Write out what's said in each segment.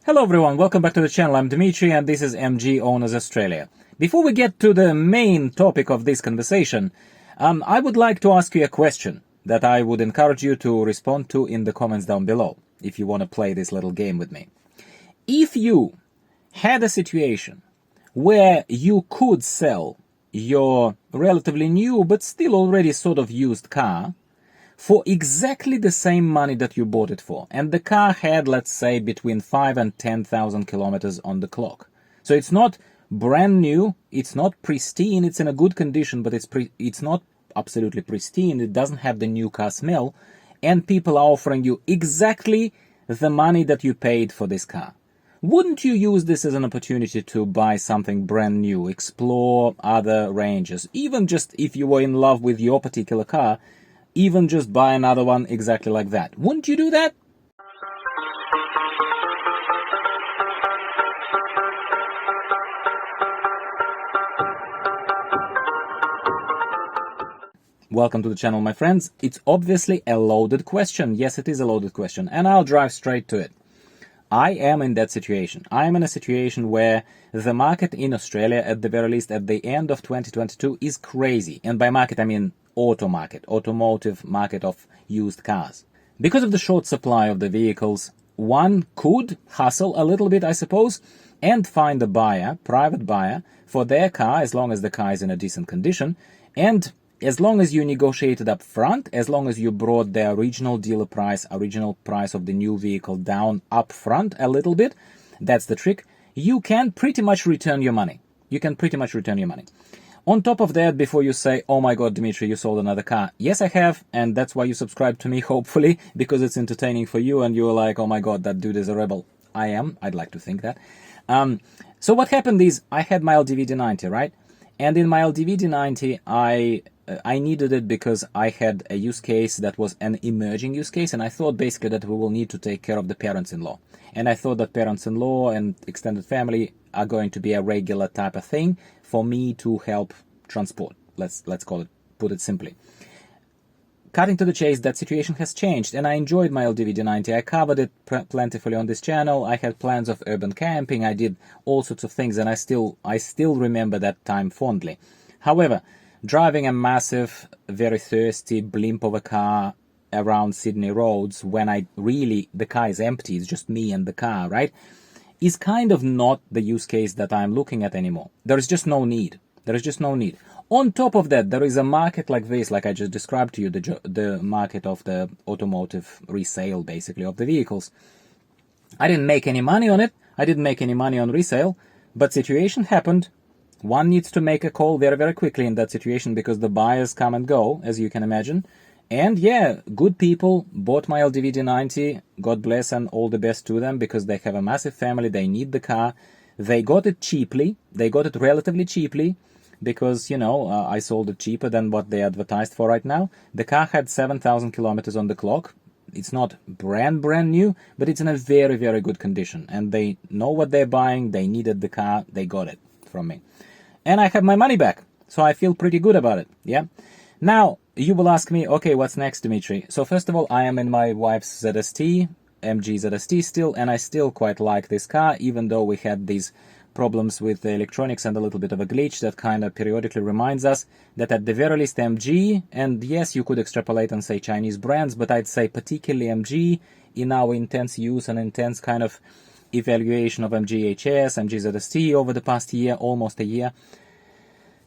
Hello everyone, welcome back to the channel. I'm Dimitri and this is MG Owners Australia. Before we get to the main topic of this conversation, I would like to ask you a question that I would encourage you to respond to in the comments down below, if you want to play this little game with me. If you had a situation where you could sell your relatively new but still already sort of used car for exactly the same money that you bought it for, and the car had, let's say, between 5 and 10,000 kilometers on the clock. So it's not brand new, it's not pristine, it's in a good condition, but it's not absolutely pristine, it doesn't have the new car smell, and people are offering you exactly the money that you paid for this car. Wouldn't you use this as an opportunity to buy something brand new, explore other ranges, even just if you were in love with your particular car, even just buy another one exactly like that? Wouldn't you do that? Welcome to the channel, my friends. It's obviously a loaded question. Yes, it is a loaded question, and I'll drive straight to it. I am in that situation. I am in a situation where the market in Australia, at the very least at the end of 2022, is crazy. And by market, I mean automotive market of used cars. Because of the short supply of the vehicles, one could hustle a little bit, I suppose, and find a buyer, private buyer, for their car, as long as the car is in a decent condition, and as long as you negotiated up front, as long as you brought the original dealer price, original price of the new vehicle down up front a little bit, that's the trick, you can pretty much return your money. You can pretty much return your money. On top of that, before you say, oh my god, Dimitri, you sold another car. Yes, I have, and that's why you subscribe to me, hopefully, because it's entertaining for you, and you're like, oh my god, that dude is a rebel. I am. I'd like to think that. So what happened is, I had my LDV D90, right? And in my LDV D90, I needed it because I had a use case that was an emerging use case, and I thought basically that we will need to take care of the parents-in-law. And I thought that parents-in-law and extended family are going to be a regular type of thing for me to help transport. Let's call it, put it simply. Cutting to the chase, that situation has changed, and I enjoyed my LDV D90. I covered it plentifully on this channel. I had plans of urban camping. I did all sorts of things, and I still remember that time fondly. However, driving a massive, very thirsty blimp of a car around Sydney roads when the car is empty, it's just me and the car, right, is kind of not the use case that I'm looking at anymore. There is just no need. There is just no need. On top of that, there is a market like this, like I just described to you, the market of the automotive resale, basically, of the vehicles. I didn't make any money on it. I didn't make any money on resale, but situation happened. One needs to make a call very, very quickly in that situation because the buyers come and go, as you can imagine. And yeah, good people bought my LDV D90. God bless and all the best to them because they have a massive family. They need the car. They got it cheaply. They got it relatively cheaply because, you know, I sold it cheaper than what they advertised for right now. The car had 7,000 kilometers on the clock. It's not brand new, but it's in a very, very good condition. And they know what they're buying. They needed the car. They got it from me. And I have my money back, so I feel pretty good about it, yeah? Now, you will ask me, okay, what's next, Dimitri? So first of all, I am in my wife's ZST, MG ZST still, and I still quite like this car, even though we had these problems with the electronics and a little bit of a glitch that kind of periodically reminds us that at the very least MG, and yes, you could extrapolate and say Chinese brands, but I'd say particularly MG, in our intense use and intense kind of evaluation of MGHS, MG over the past year, almost a year.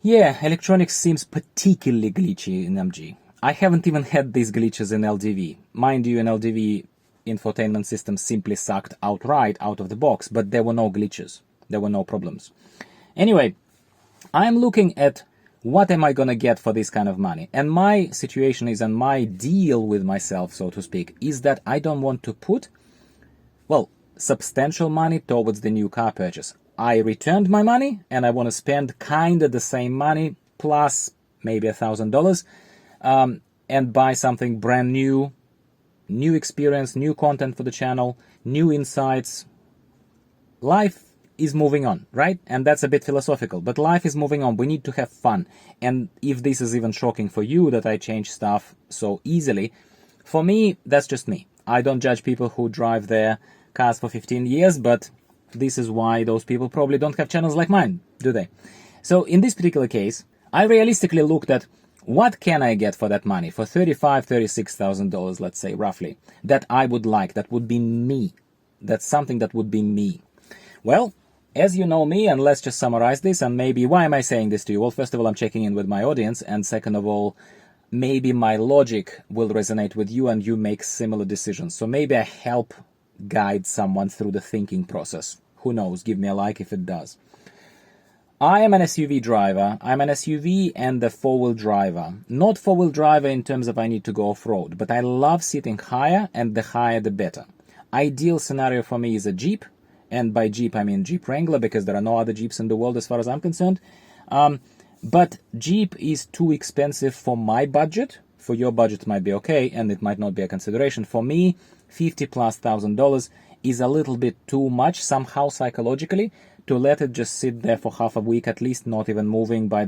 Yeah, electronics seems particularly glitchy in MG. I haven't even had these glitches in LDV. Mind you, in LDV, infotainment system simply sucked outright out of the box, but there were no glitches. There were no problems. Anyway, I'm looking at what am I gonna get for this kind of money. And my situation is, and my deal with myself, so to speak, is that I don't want to put, well, substantial money towards the new car purchase. I returned my money and I want to spend kind of the same money plus maybe $1,000 and buy something brand new, new experience, new content for the channel, new insights. Life is moving on, right? And that's a bit philosophical, but life is moving on. We need to have fun. And if this is even shocking for you that I change stuff so easily, for me, that's just me. I don't judge people who drive their cars for 15 years, but this is why those people probably don't have channels like mine, do they? So in this particular case, I realistically looked at what can I get for that money, for $35,000, $36,000, let's say, roughly, that I would like, that would be me. That's something that would be me. Well, as you know me, and let's just summarize this, and maybe, why am I saying this to you? Well, first of all, I'm checking in with my audience, and second of all, maybe my logic will resonate with you and you make similar decisions. So maybe I help guide someone through the thinking process. Who knows? Give me a like if it does. I am an SUV driver. I'm an SUV and a four-wheel driver. Not four-wheel driver in terms of I need to go off-road, but I love sitting higher, and the higher the better. Ideal scenario for me is a Jeep, and by Jeep I mean Jeep Wrangler, because there are no other Jeeps in the world as far as I'm concerned. But Jeep is too expensive for my budget. For your budget it might be okay, and it might not be a consideration. For me, $50,000+ is a little bit too much somehow psychologically to let it just sit there for half a week at least, not even moving by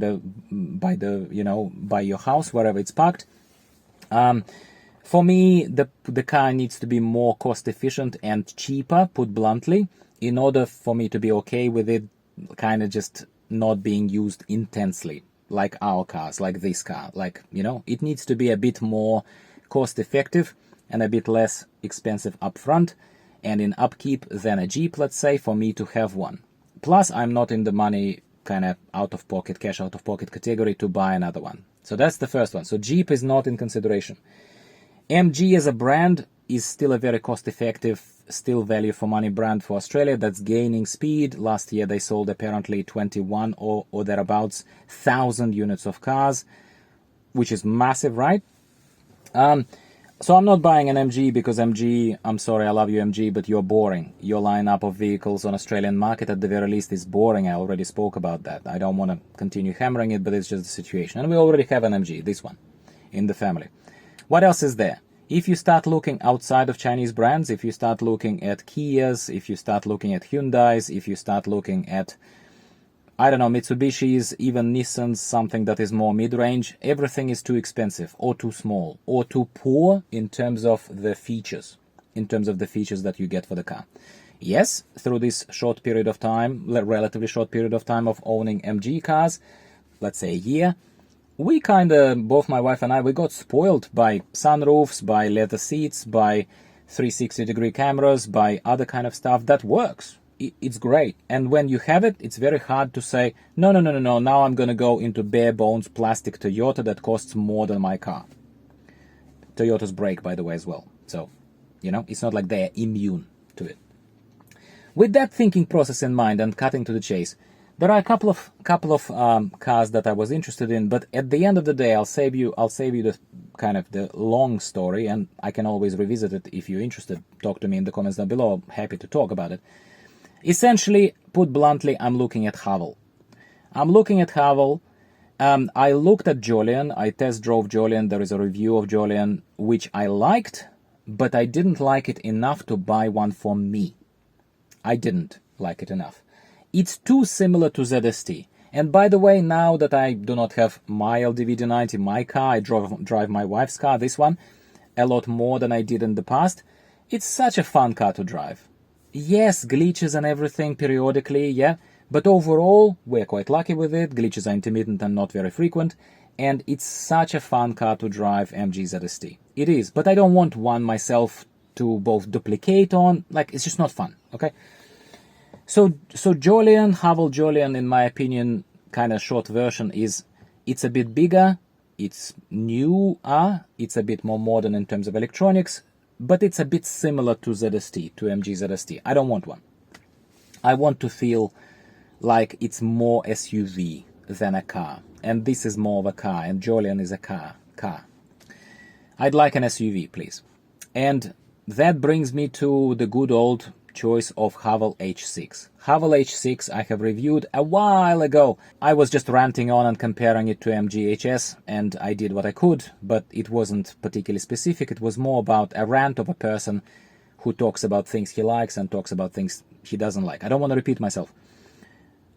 your house, wherever it's parked. For me, the car needs to be more cost efficient and cheaper, put bluntly, in order for me to be okay with it kind of just not being used intensely, like our cars, like this car. Like, it needs to be a bit more cost effective and a bit less expensive upfront and in upkeep than a Jeep, let's say, for me to have one. Plus, I'm not in the money kind of out-of-pocket, cash out-of-pocket category to buy another one. So that's the first one. So Jeep is not in consideration. MG as a brand is still a very cost-effective, still value for money brand for Australia that's gaining speed. Last year they sold apparently 21 or thereabouts 1,000 units of cars, which is massive, right? So I'm not buying an MG because MG, I'm sorry, I love you MG, but you're boring. Your lineup of vehicles on Australian market at the very least is boring. I already spoke about that. I don't want to continue hammering it, but it's just the situation. And we already have an MG, this one, in the family. What else is there? If you start looking outside of Chinese brands, if you start looking at Kias, if you start looking at Hyundais, if you start looking at, I don't know, Mitsubishis, even Nissans, something that is more mid-range, everything is too expensive or too small or too poor in terms of the features, that you get for the car. Yes, through this short period of time, relatively short period of time of owning MG cars, let's say a year, we kind of, both my wife and I, we got spoiled by sunroofs, by leather seats, by 360-degree cameras, by other kind of stuff that works. It's great. And when you have it, it's very hard to say, no, now I'm going to go into bare bones plastic Toyota that costs more than my car. Toyotas break, by the way, as well. So, it's not like they're immune to it. With that thinking process in mind and cutting to the chase, there are a couple of cars that I was interested in, but at the end of the day, I'll save you the kind of the long story, and I can always revisit it if you're interested. Talk to me in the comments down below. I'm happy to talk about it. Essentially, put bluntly, I'm looking at Haval. I looked at Jolyon. I test drove Jolyon. There is a review of Jolyon, which I liked, but I didn't like it enough to buy one for me. I didn't like it enough. It's too similar to ZST. And by the way, now that I do not have my LDV D90, my car, I drive my wife's car, this one, a lot more than I did in the past. It's such a fun car to drive. Yes, glitches and everything periodically, yeah, but overall, we're quite lucky with it. Glitches are intermittent and not very frequent, and it's such a fun car to drive, MG ZST. It is, but I don't want one myself to both duplicate on, like, it's just not fun, okay? So Jolyon, Haval Jolyon, in my opinion, kind of short version is, it's a bit bigger, it's newer, it's a bit more modern in terms of electronics, but it's a bit similar to ZST, to MG ZST. I don't want one. I want to feel like it's more SUV than a car, and this is more of a car, and Jolyon is a car. I'd like an SUV, please. And that brings me to the good old choice of Haval H6. Haval H6 I have reviewed a while ago. I was just ranting on and comparing it to MG HS, and I did what I could, but it wasn't particularly specific. It was more about a rant of a person who talks about things he likes and talks about things he doesn't like. I don't want to repeat myself.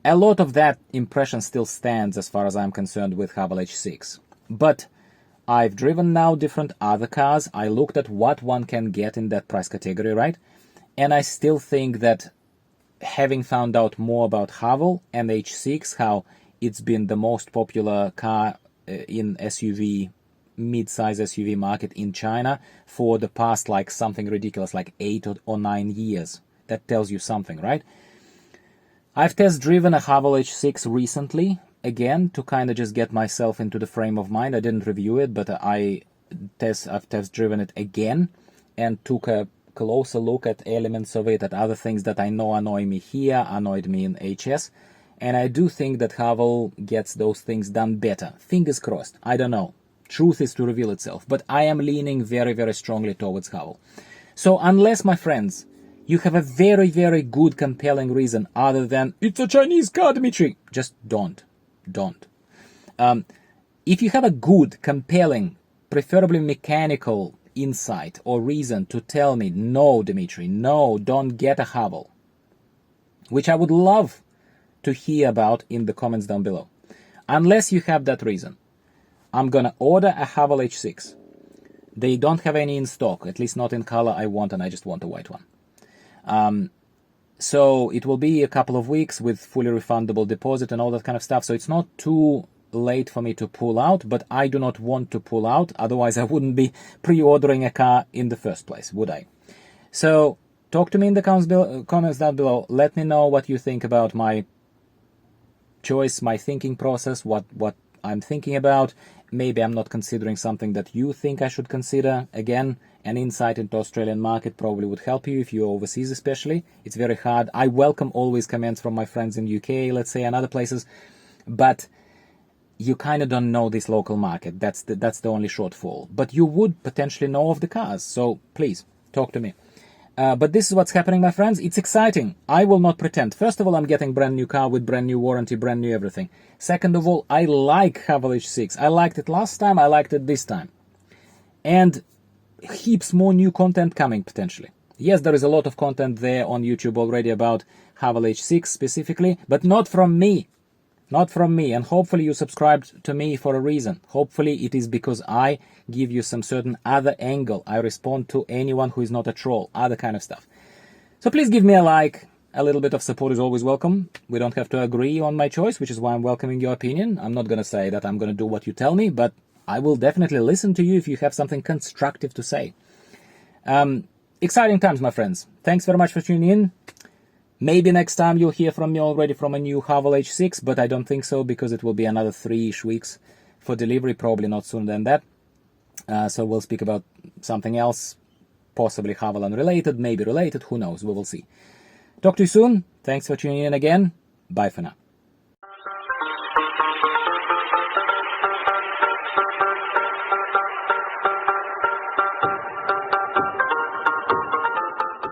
A lot of that impression still stands as far as I'm concerned with Haval H6. But I've driven now different other cars. I looked at what one can get in that price category, right? And I still think that having found out more about Haval and H6, how it's been the most popular car in SUV, mid-size SUV market in China for the past like something ridiculous like 8 or 9 years. That tells you something, right? I've test driven a Haval H6 recently, again, to kind of just get myself into the frame of mind. I didn't review it, but I've test driven it again and took a closer look at elements of it, at other things that I know annoy me here, annoyed me in HS. And I do think that Haval gets those things done better. Fingers crossed. I don't know. Truth is to reveal itself. But I am leaning very, very strongly towards Haval. So unless, my friends, you have a very, very good, compelling reason other than, it's a Chinese car, Dmitry, just don't. If you have a good, compelling, preferably mechanical insight or reason to tell me, no, Dmitry, no, don't get a Haval, which I would love to hear about in the comments down below. Unless you have that reason, I'm gonna order a Haval H6. They don't have any in stock, at least not in color I want, and I just want a white one. So it will be a couple of weeks with fully refundable deposit and all that kind of stuff. So it's not too late for me to pull out, but I do not want to pull out. Otherwise, I wouldn't be pre-ordering a car in the first place, would I? So talk to me in the comments down below. Let me know what you think about my choice, my thinking process, what I'm thinking about. Maybe I'm not considering something that you think I should consider. Again, an insight into Australian market probably would help you if you're overseas especially. It's very hard. I welcome always comments from my friends in UK, let's say, and other places, but you kind of don't know this local market. That's the only shortfall. But you would potentially know of the cars, so please, talk to me. But this is what's happening, my friends. It's exciting. I will not pretend. First of all, I'm getting brand new car with brand new warranty, brand new everything. Second of all, I like Haval H6. I liked it last time. I liked it this time. And heaps more new content coming, potentially. Yes, there is a lot of content there on YouTube already about Haval H6 specifically, but not from me. Not from me, and hopefully you subscribed to me for a reason. Hopefully it is because I give you some certain other angle. I respond to anyone who is not a troll, other kind of stuff. So please give me a like. A little bit of support is always welcome. We don't have to agree on my choice, which is why I'm welcoming your opinion. I'm not going to say that I'm going to do what you tell me, but I will definitely listen to you if you have something constructive to say. Exciting times, my friends. Thanks very much for tuning in. Maybe next time you'll hear from me already from a new Haval H6, but I don't think so because it will be another 3-ish weeks for delivery, probably not sooner than that. So we'll speak about something else, possibly Haval unrelated, maybe related, who knows, we will see. Talk to you soon. Thanks for tuning in again. Bye for now.